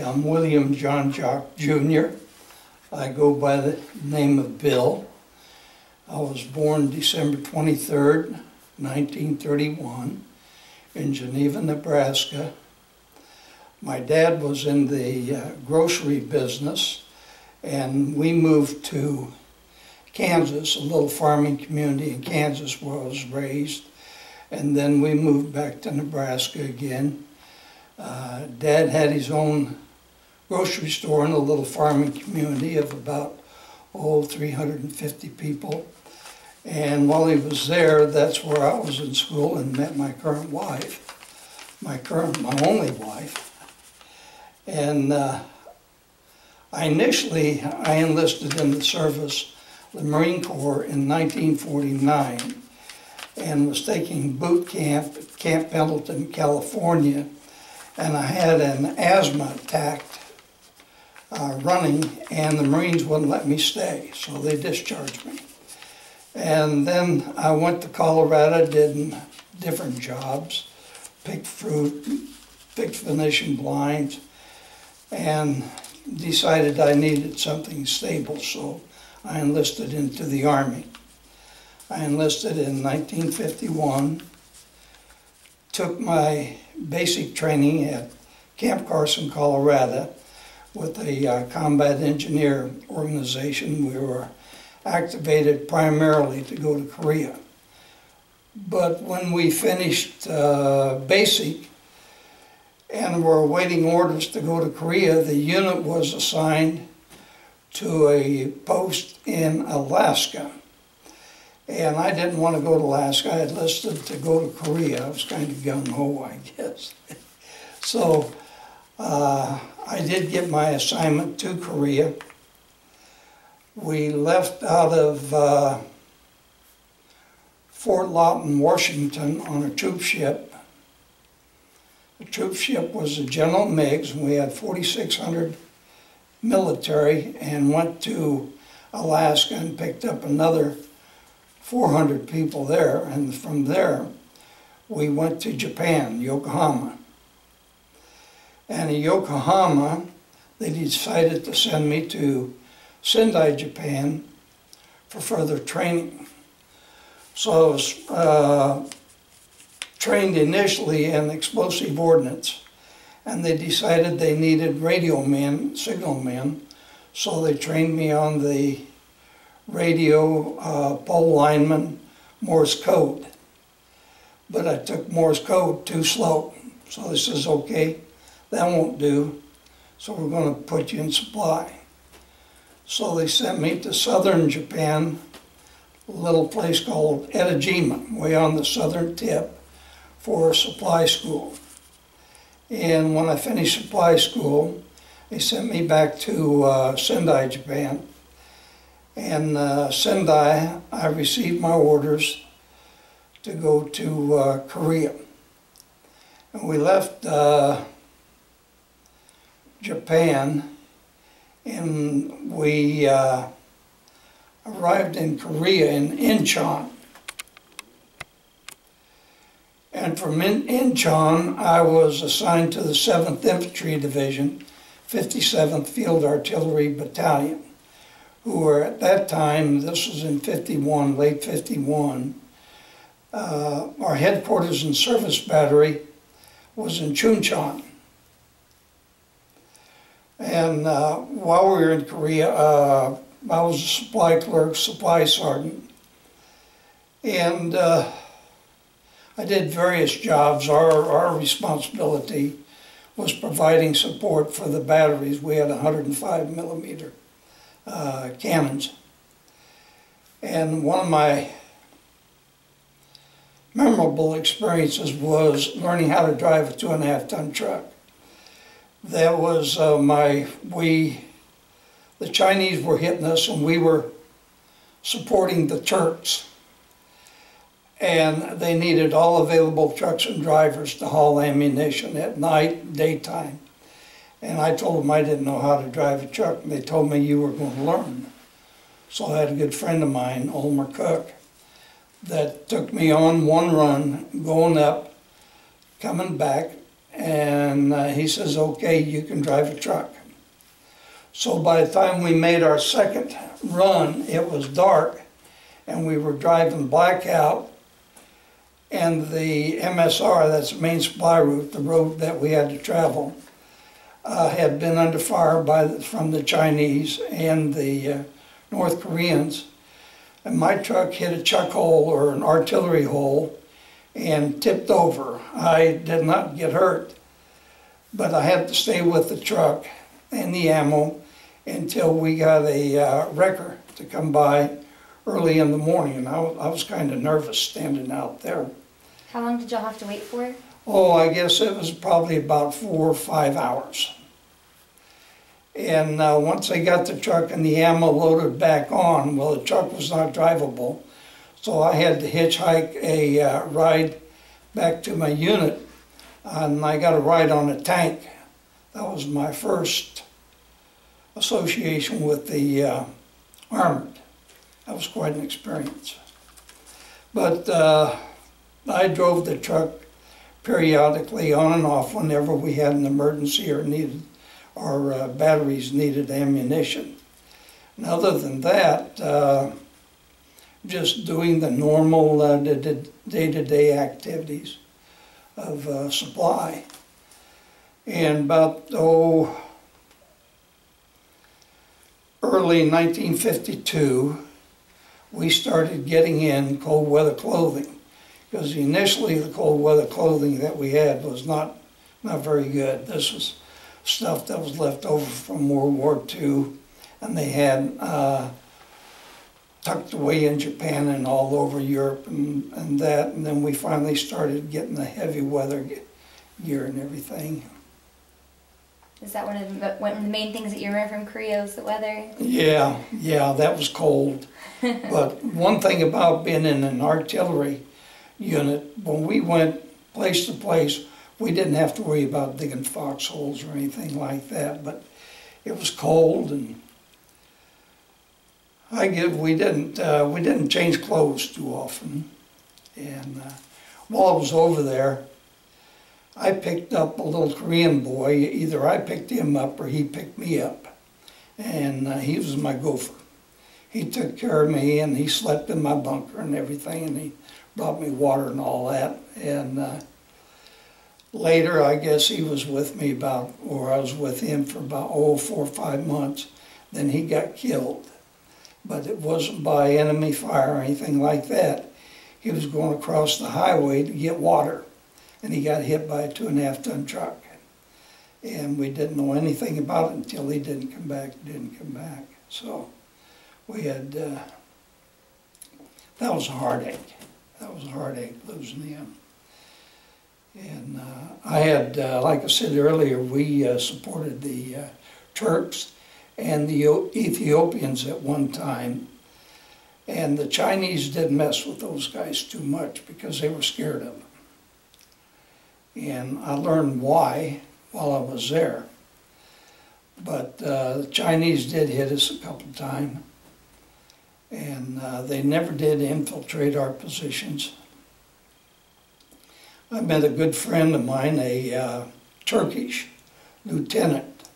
I'm William John Jacque Jr. I go by the name of Bill. I was born December 23rd, 1931 in Geneva, Nebraska. My dad was in the grocery business, and we moved to Kansas, a little farming community in Kansas where I was raised, and then we moved back to Nebraska again. Dad had his own grocery store in a little farming community of about 350 people. And while he was there, that's where I was in school and met my current wife, my only wife. And I enlisted in the service, the Marine Corps, in 1949, and was taking boot camp at Camp Pendleton, California. And I had an asthma attack running, and the Marines wouldn't let me stay, so they discharged me. And then I went to Colorado, did different jobs, picked fruit, fixed Venetian blinds, and decided I needed something stable, so I enlisted into the Army. I enlisted in 1951, took my basic training at Camp Carson, Colorado, with a combat engineer organization. We were activated primarily to go to Korea. But when we finished basic and were awaiting orders to go to Korea, the unit was assigned to a post in Alaska. And I didn't want to go to Alaska. I enlisted to go to Korea. I was kind of gung-ho, I guess. So I did get my assignment to Korea. We left out of Fort Lawton, Washington on a troop ship. The troop ship was a General Meigs, and we had 4,600 military, and went to Alaska and picked up another 400 people there, and from there we went to Japan, Yokohama. And in Yokohama, they decided to send me to Sendai, Japan for further training. So I was trained initially in explosive ordnance, and they decided they needed radio men, signal men, so they trained me on the radio, pole lineman, Morse code. But I took Morse code too slow. So they says, okay, that won't do, so we're going to put you in supply. So they sent me to southern Japan, a little place called Etajima, way on the southern tip, for supply school. And when I finished supply school, they sent me back to Sendai, Japan. And Sendai, I received my orders to go to Korea. And we left Japan, and we arrived in Korea in Incheon. And from Incheon, I was assigned to the 7th Infantry Division, 57th Field Artillery Battalion, who were at that time, this was in 51, late 51, our headquarters and service battery was in Chuncheon. And while we were in Korea, I was a supply clerk, supply sergeant, and I did various jobs. Our responsibility was providing support for the batteries. We had 105 millimeter cannons. And one of my memorable experiences was learning how to drive a 2.5-ton truck. That was the Chinese were hitting us, and we were supporting the Turks. And they needed all available trucks and drivers to haul ammunition at night, daytime. And I told them I didn't know how to drive a truck, and they told me you were going to learn. So I had a good friend of mine, Olmer Cook, that took me on one run, going up, coming back, and he says, okay, you can drive a truck. So by the time we made our second run, it was dark, and we were driving blackout, and the MSR, that's the main supply route, the road that we had to travel, had been under fire from the Chinese and the North Koreans. And my truck hit a chuck hole, or an artillery hole, and tipped over. I did not get hurt, but I had to stay with the truck and the ammo until we got a wrecker to come by early in the morning. And I was kind of nervous standing out there. How long did y'all have to wait for? Oh, I guess it was probably about 4 or 5 hours. And once I got the truck and the ammo loaded back on, well, the truck was not drivable, so I had to hitchhike a ride back to my unit, and I got a ride on a tank. That was my first association with the armored. That was quite an experience. But I drove the truck periodically on and off whenever we had an emergency or needed, our batteries needed ammunition. And other than that, just doing the normal day-to-day activities of supply. And about, early 1952, we started getting in cold weather clothing, because initially the cold weather clothing that we had was not very good. This was stuff that was left over from World War II, and they had tucked away in Japan and all over Europe and that, and then we finally started getting the heavy weather gear and everything. Is that one of the main things that you remember from Korea was the weather? Yeah, that was cold. But one thing about being in an artillery unit, when we went place to place, we didn't have to worry about digging foxholes or anything like that, but it was cold, and we didn't change clothes too often. And while I was over there, I picked up a little Korean boy. Either I picked him up or he picked me up, and he was my gopher. He took care of me, and he slept in my bunker and everything, and he brought me water and all that. And later, I guess he was with me I was with him for about 4 or 5 months. Then he got killed, but it wasn't by enemy fire or anything like that. He was going across the highway to get water, and he got hit by a 2.5-ton truck. And we didn't know anything about it until he didn't come back. So we had, that was a heartache. That was a heartache, losing him. And I had, like I said earlier, we supported the Turks and the Ethiopians at one time. And the Chinese didn't mess with those guys too much because they were scared of them. And I learned why while I was there. But the Chinese did hit us a couple of times. And they never did infiltrate our positions. I met a good friend of mine, a Turkish lieutenant,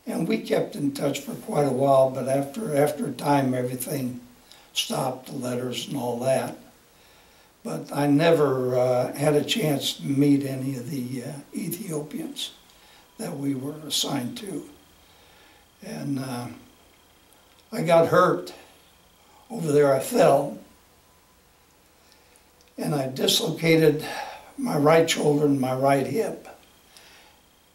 and we kept in touch for quite a while, but after a time everything stopped, the letters and all that. But I never had a chance to meet any of the Ethiopians that we were assigned to. And I got hurt. Over there I fell, and I dislocated my right shoulder and my right hip.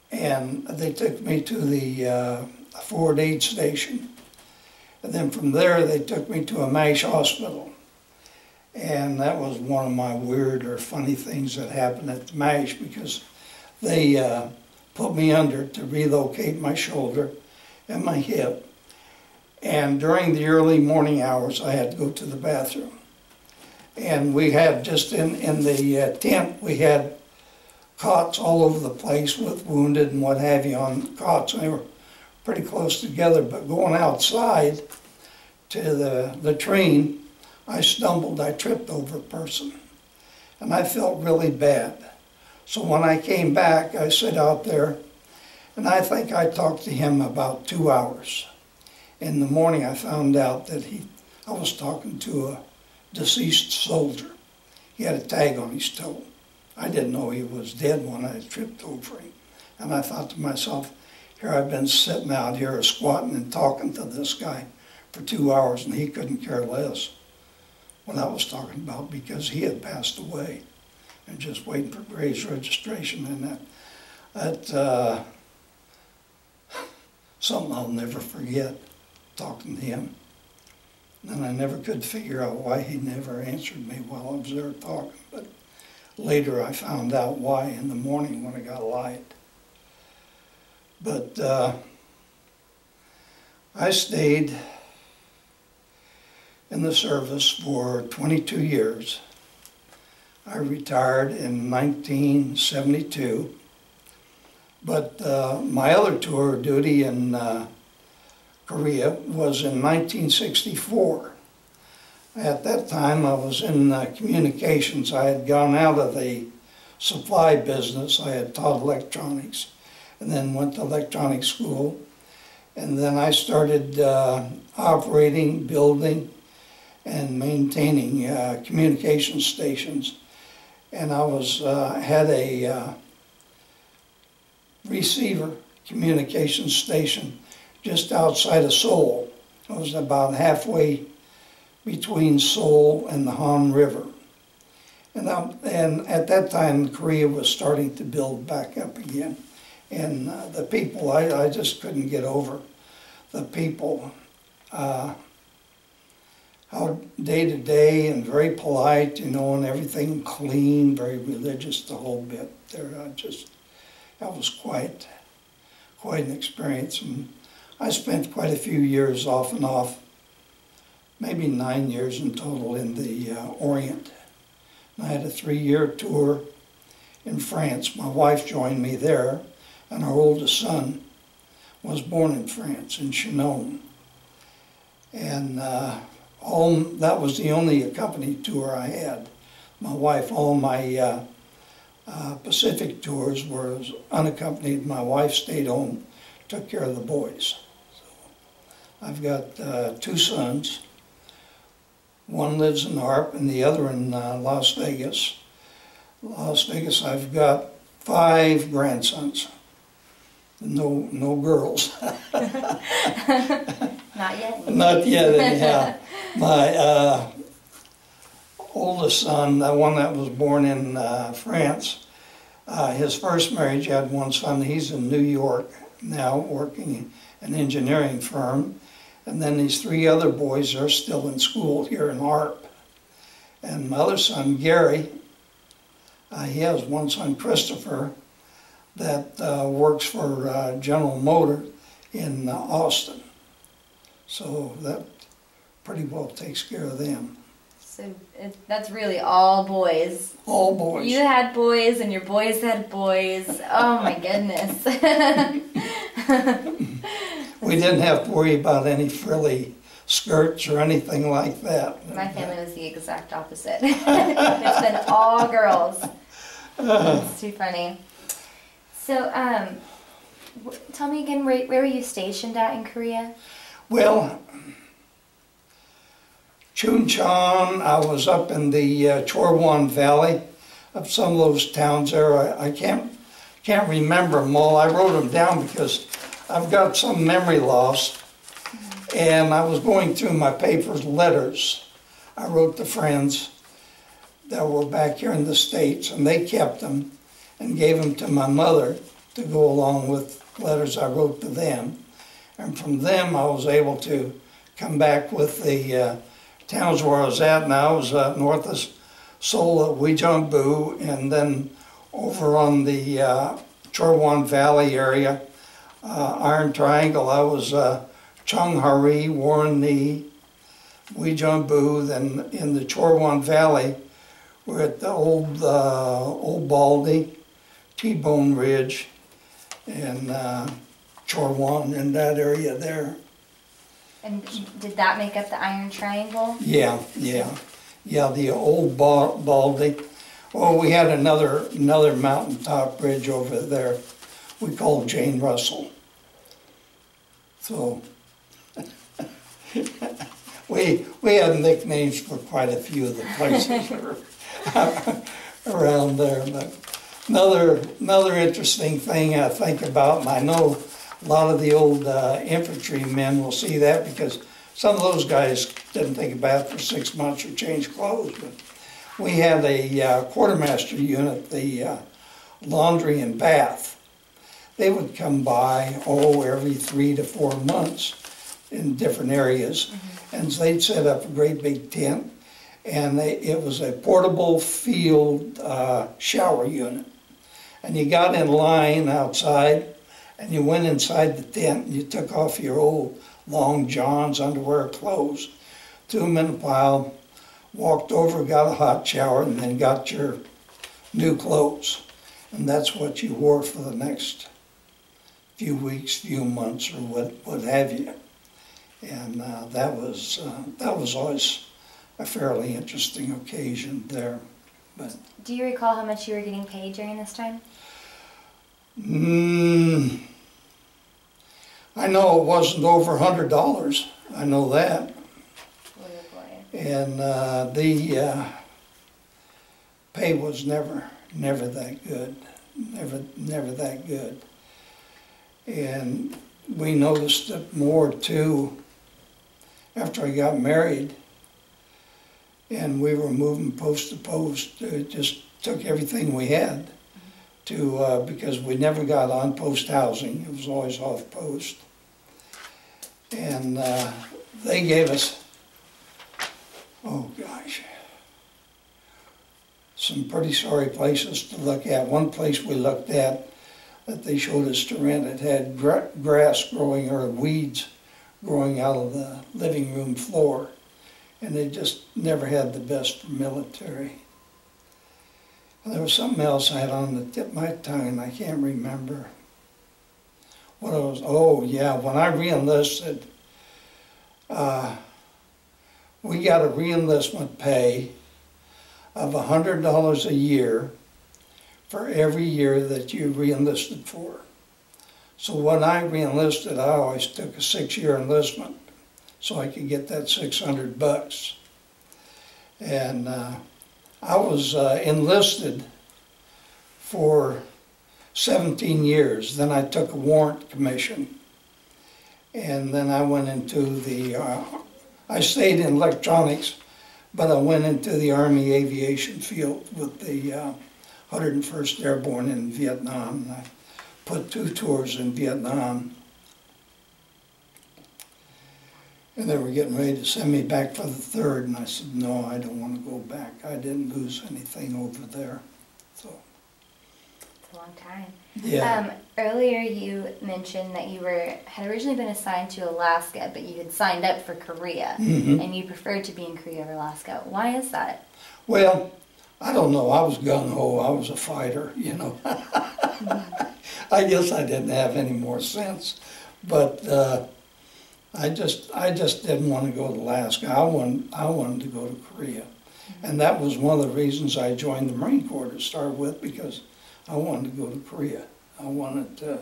And they took me to the forward aid station. And then from there they took me to a MASH hospital. And that was one of my weird or funny things that happened at the MASH, because they put me under to relocate my shoulder and my hip. And during the early morning hours, I had to go to the bathroom. And we had just in the tent, we had cots all over the place with wounded and what have you on cots. And they were pretty close together, but going outside to the train, I stumbled, I tripped over a person. And I felt really bad. So when I came back, I sat out there, and I think I talked to him about 2 hours. In the morning, I found out that I was talking to a deceased soldier. He had a tag on his toe. I didn't know he was dead when I tripped over him. And I thought to myself, here I've been sitting out here squatting and talking to this guy for 2 hours, and he couldn't care less what I was talking about because he had passed away and just waiting for grave's registration. And that something I'll never forget, talking to him. And I never could figure out why he never answered me while I was there talking. But later I found out why in the morning when I got a light. But I stayed in the service for 22 years. I retired in 1972. But my other tour of duty in Korea was in 1964. At that time I was in communications. I had gone out of the supply business. I had taught electronics and then went to electronic school. And then I started operating, building, and maintaining communication stations. And I had a receiver communication station just outside of Seoul. It was about halfway between Seoul and the Han River. And at that time, Korea was starting to build back up again. And the people, I just couldn't get over the people. How day to day and very polite, you know, and everything clean, very religious, the whole bit there. That was quite an experience. And I spent quite a few years off and off, maybe 9 years in total in the Orient. And I had a 3-year tour in France. My wife joined me there, and our oldest son was born in France, in Chinon. And that was the only accompanied tour I had. My wife, all my Pacific tours were unaccompanied. My wife stayed home, took care of the boys. So I've got 2 sons. One lives in Harp and the other in Las Vegas. Las Vegas, I've got 5 grandsons. No girls. Not yet. Not yet, anyhow. My oldest son, the one that was born in France, his first marriage had 1 son. He's in New York now, working in an engineering firm. And then these 3 other boys are still in school here in Harp. And my other son, Gary, he has 1 son, Christopher, that works for General Motors in Austin. So that pretty well takes care of them. So that's really all boys. All boys. You had boys and your boys had boys. Oh my goodness. We didn't have to worry about any frilly skirts or anything like that. My family was the exact opposite. It's been all girls. It's too funny. So, tell me again, where were you stationed at in Korea? Well, Chuncheon, I was up in the Chorwon Valley of some of those towns there. I can't remember them all. I wrote them down because I've got some memory loss. And I was going through my papers, letters I wrote to friends that were back here in the States, and they kept them and gave them to my mother to go along with letters I wrote to them. And from them I was able to come back with the towns where I was at. And I was north of Seoul at Uijeongbu, and then over on the Chorwon Valley area, Iron Triangle, I was Chonghari, Warren-ni, Uijeongbu. Then in the Chorwon Valley, we're at the Old Baldy, T-Bone Ridge, and Chorwon in that area there. And did that make up the Iron Triangle? Yeah, the Old Baldy Well, we had another mountaintop bridge over there we called Jane Russell. So we had nicknames for quite a few of the places around there. But another interesting thing I think about, and I know a lot of the old infantrymen will see that because some of those guys didn't take a bath for 6 months or change clothes. But we had a quartermaster unit, the laundry and bath. They would come by, every 3 to 4 months in different areas. Mm-hmm. And they'd set up a great big tent. And it was a portable field shower unit. And you got in line outside, and you went inside the tent, and you took off your old long johns, underwear, clothes, threw them in a pile, walked over, got a hot shower, and then got your new clothes. And that's what you wore for the next few weeks, few months, or what have you. And that was always a fairly interesting occasion there. But do you recall how much you were getting paid during this time? I know it wasn't over $100. I know that. Oh, boy. And the pay was never that good. Never that good. And we noticed it more too after I got married, and we were moving post to post. It just took everything we had to because we never got on post housing. It was always off post. And they gave us, oh gosh, some pretty sorry places to look at. One place we looked at that they showed us to rent, it had grass growing, or weeds growing out of the living room floor. And they just never had the best for military. And there was something else I had on the tip of my tongue, and I can't remember what it was. Oh yeah, when I re-enlisted, we got a re-enlistment pay of $100 a year for every year that you re-enlisted for. So when I re-enlisted, I always took a 6-year enlistment so I could get that $600. And I was enlisted for 17 years. Then I took a warrant commission. And then I went into the, I stayed in electronics, but I went into the Army aviation field with the 101st Airborne in Vietnam. And I put 2 tours in Vietnam. And they were getting ready to send me back for the 3rd, and I said, no, I don't want to go back. I didn't lose anything over there. So. It's a long time. Yeah. Earlier you mentioned that you had originally been assigned to Alaska, but you had signed up for Korea, and you preferred to be in Korea over Alaska. Why is that? Well, I don't know. I was gung-ho. I was a fighter, you know. I guess I didn't have any more sense. But I just didn't want to go to Alaska. I wanted to go to Korea. And that was one of the reasons I joined the Marine Corps to start with, because I wanted to go to Korea. I wanted to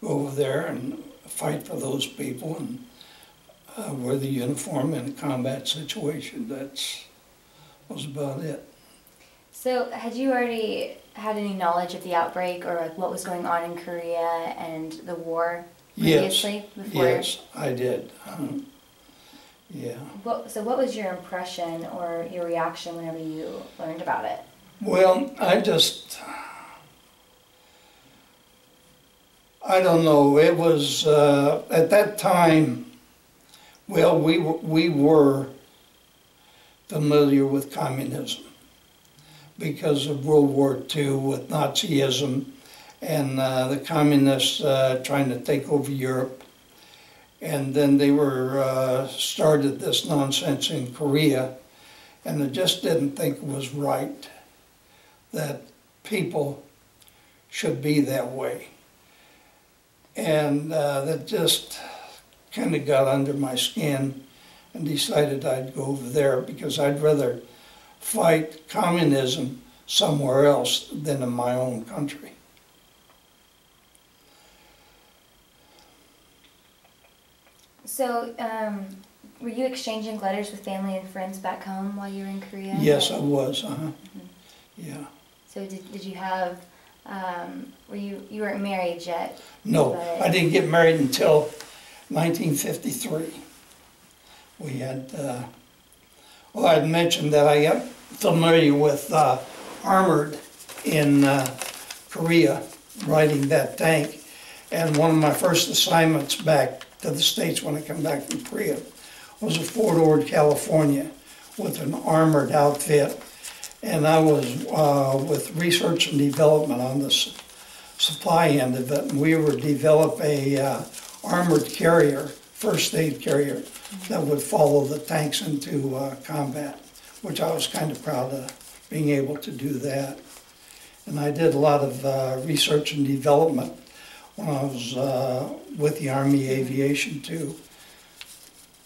go over there and fight for those people and wear the uniform in a combat situation. That was about it. So had you already had any knowledge of the outbreak or like what was going on in Korea and the war previously? Yes, I did. Yeah. So what was your impression or your reaction whenever you learned about it? Well, I don't know. It was, at that time, well, we were familiar with communism because of World War II with Nazism and the communists trying to take over Europe. And then they started this nonsense in Korea, and I just didn't think it was right that people should be that way. And that just kind of got under my skin, and decided I'd go over there because I'd rather fight communism somewhere else than in my own country. So, were you exchanging letters with family and friends back home while you were in Korea? Yes, I was. Yeah. So did you have, you weren't married yet? No, but... I didn't get married until 1953. We had, well, I'd mentioned that I got familiar with Armored in Korea, riding that tank. And one of my first assignments back to the States when I come back from Korea was at Fort Ord, California, with an armored outfit. And I was with research and development on the supply end of it. And we were develop a armored carrier, first aid carrier, that would follow the tanks into combat, which I was kind of proud of being able to do that. And I did a lot of research and development when I was with the Army Aviation too.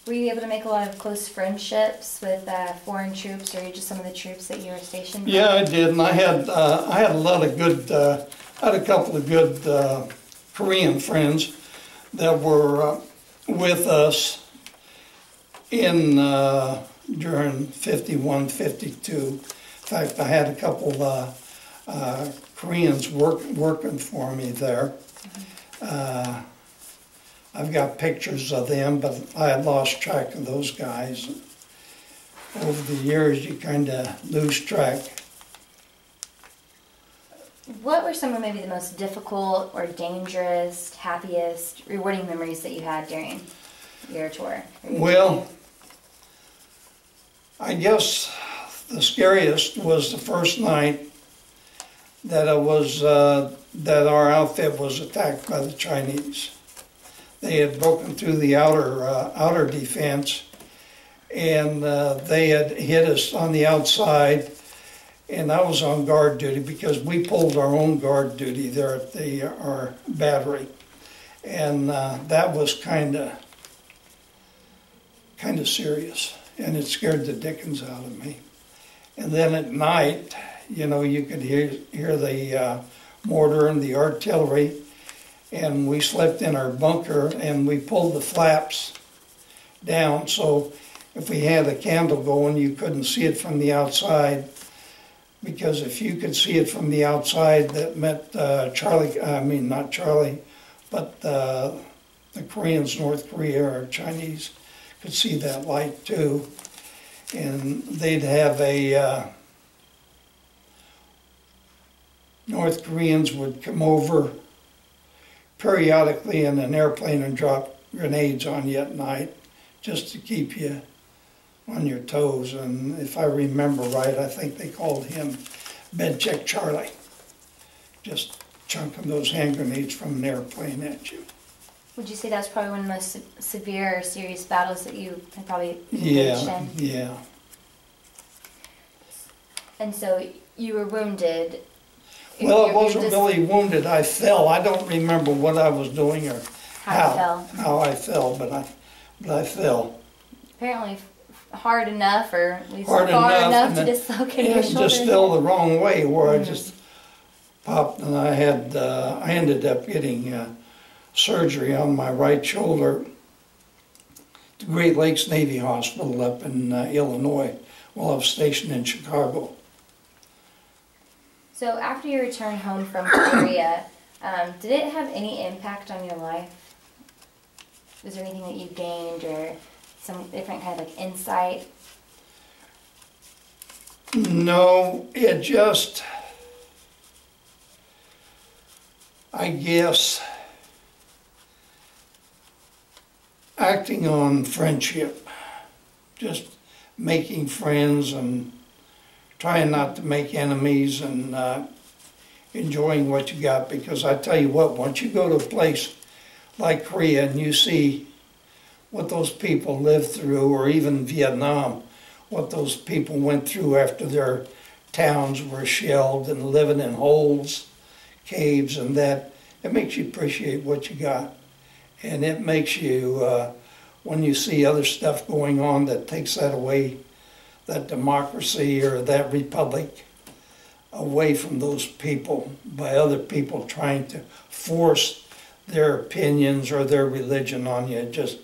Were you able to make a lot of close friendships with foreign troops, or just some of the troops that you were stationed with? Yeah, I did, and I had a lot of good, I had a couple of good Korean friends that were with us in during 51, 52. In fact, I had a couple Koreans working for me there. I've got pictures of them, but I had lost track of those guys. Over the years, you kind of lose track. What were some of maybe the most difficult or dangerous, happiest, rewarding memories that you had during your tour? Well, I guess the scariest was the first night that that our outfit was attacked by the Chinese. They had broken through the outer defense, and they had hit us on the outside. And I was on guard duty because we pulled our own guard duty there at our battery, and that was kind of serious, and it scared the dickens out of me. And then at night, you know, you could hear the mortar and the artillery, and we slept in our bunker, and we pulled the flaps down, so if we had a candle going, you couldn't see it from the outside, because if you could see it from the outside, that meant not Charlie, but the Koreans, North Korea or Chinese, could see that light too, and they'd have North Koreans would come over periodically in an airplane and drop grenades on you at night just to keep you on your toes. And if I remember right, I think they called him Bed Check Charlie. Just chunking those hand grenades from an airplane at you. Would you say that's probably one of the most severe or serious battles that you had probably engaged in? Yeah. And so you were wounded. Well, I wasn't really wounded. I fell. I don't remember what I was doing or how I fell, but I fell. Apparently hard enough, or at least hard far enough to and dislocate your shoulder. Just fell the wrong way, where I just popped, and I ended up getting surgery on my right shoulder at the Great Lakes Navy Hospital up in Illinois while I was stationed in Chicago. So after you returned home from Korea, did it have any impact on your life? Was there anything that you gained or some different kind of like insight? No, it just, I guess, acting on friendship, just making friends and trying not to make enemies and enjoying what you got. Because I tell you what, once you go to a place like Korea and you see what those people lived through, or even Vietnam, what those people went through after their towns were shelled and living in holes, caves and that, it makes you appreciate what you got. And it makes you, when you see other stuff going on that takes that away, that democracy or that republic, away from those people by other people trying to force their opinions or their religion on you. It just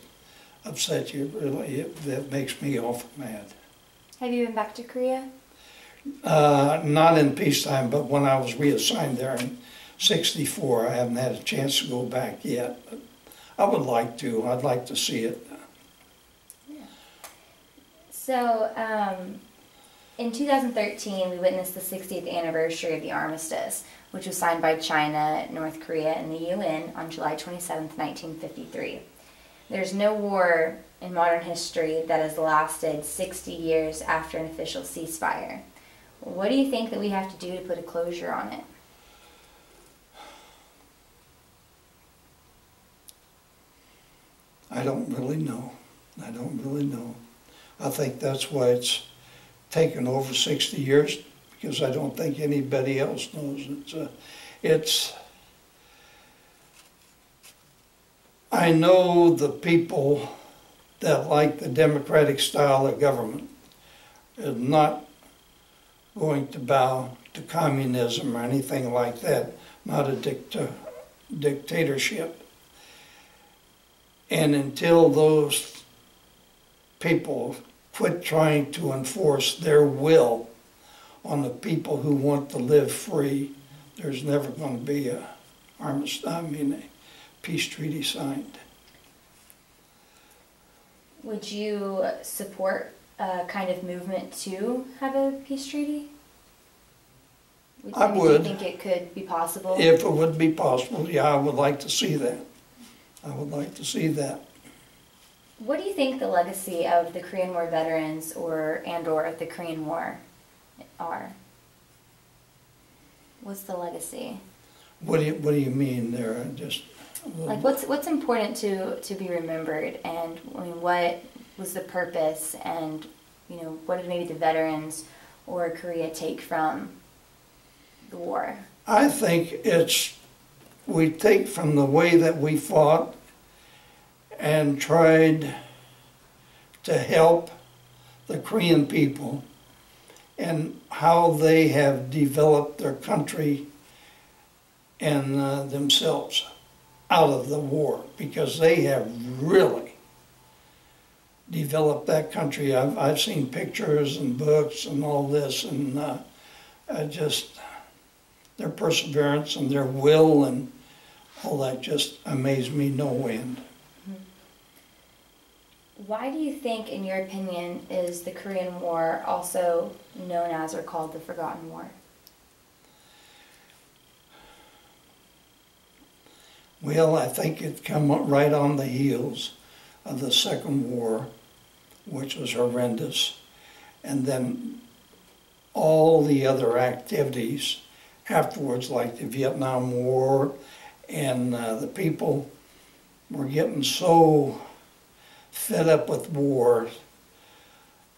upsets you, really. That makes me awful mad. Have you been back to Korea? Not in peacetime, but when I was reassigned there in '64, I haven't had a chance to go back yet. But I would like to. I'd like to see it. Yeah. So, in 2013, we witnessed the 60th anniversary of the armistice, which was signed by China, North Korea, and the UN on July 27, 1953. There's no war in modern history that has lasted 60 years after an official ceasefire. What do you think that we have to do to put a closure on it? I don't really know. I don't really know. I think that's why it's taken over 60 years, because I don't think anybody else knows. I know the people that like the democratic style of government is not going to bow to communism or anything like that, not a dictatorship. And until those people quit trying to enforce their will on the people who want to live free, there's never going to be a peace treaty signed. Would you support a kind of movement to have a peace treaty? I would. Do you think it could be possible? If it would be possible, yeah, I would like to see that. I would like to see that. What do you think the legacy of the Korean War veterans or the Korean War are? What's the legacy? What do you mean there? Like what's important to be remembered, and I mean, what was the purpose, and what did maybe the veterans or Korea take from the war? I think we take from the way that we fought and tried to help the Korean people and how they have developed their country and themselves out of the war, because they have really developed that country. I've seen pictures and books and all this, and their perseverance and their will and all that just amazed me no end. Why do you think, in your opinion, is the Korean War also known as or called the Forgotten War? Well, I think it come right on the heels of the Second War, which was horrendous, and then all the other activities afterwards, like the Vietnam War, and the people were getting so fed up with war,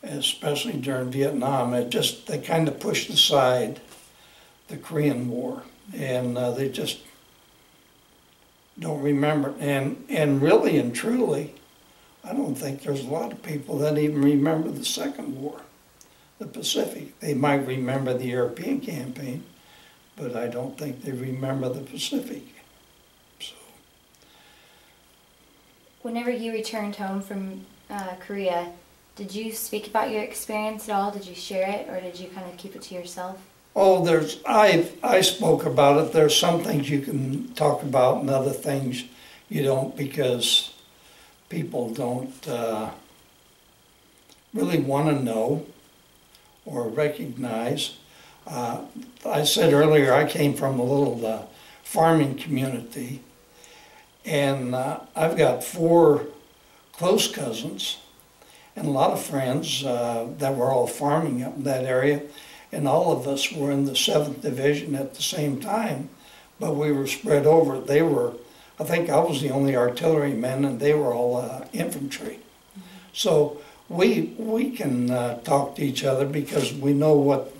especially during Vietnam. They kind of pushed aside the Korean War, and they just don't remember. And really and truly, I don't think there's a lot of people that even remember the Second War, the Pacific. They might remember the European campaign, but I don't think they remember the Pacific. So, whenever you returned home from Korea, did you speak about your experience at all? Did you share it, or did you kind of keep it to yourself? Oh, I spoke about it. There's some things you can talk about and other things you don't, because people don't really want to know or recognize. I said earlier I came from a little farming community, and I've got 4 close cousins and a lot of friends that were all farming up in that area. And all of us were in the 7th Division at the same time, but we were spread over. I think I was the only artilleryman, and they were all infantry. Mm-hmm. So we can talk to each other because we know what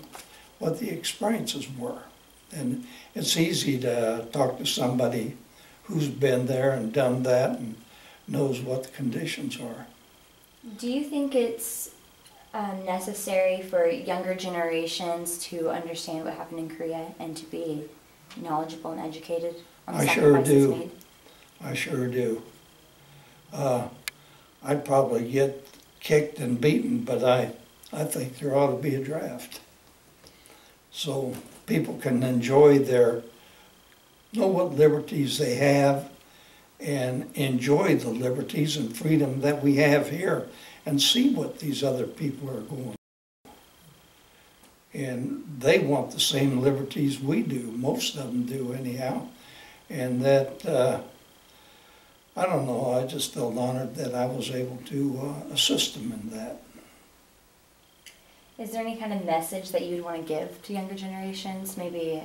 the experiences were. And it's easy to talk to somebody who's been there and done that and knows what the conditions are. Do you think it's necessary for younger generations to understand what happened in Korea and to be knowledgeable and educated on the I sure sacrifices do. made? I sure do. I'd probably get kicked and beaten, but I think there ought to be a draft. So people can enjoy know what liberties they have and enjoy the liberties and freedom that we have here and see what these other people are going through. And they want the same liberties we do, most of them do anyhow. And that, I don't know, I just felt honored that I was able to assist them in that. Is there any kind of message that you would want to give to younger generations? Maybe,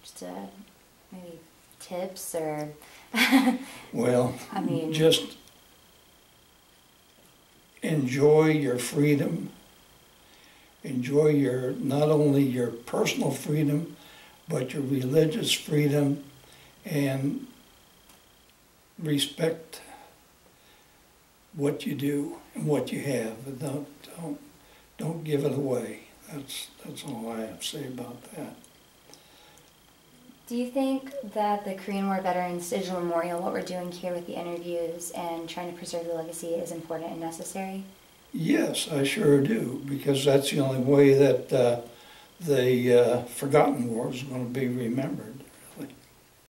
just maybe tips or... Well, I mean, just enjoy your freedom. Enjoy not only your personal freedom, but your religious freedom, and respect what you do and what you have. Don't give it away. That's all I have to say about that. do you think that the Korean War Veterans Digital Memorial, what we're doing here with the interviews and trying to preserve the legacy, is important and necessary? Yes, I sure do, because that's the only way that the forgotten war is going to be remembered.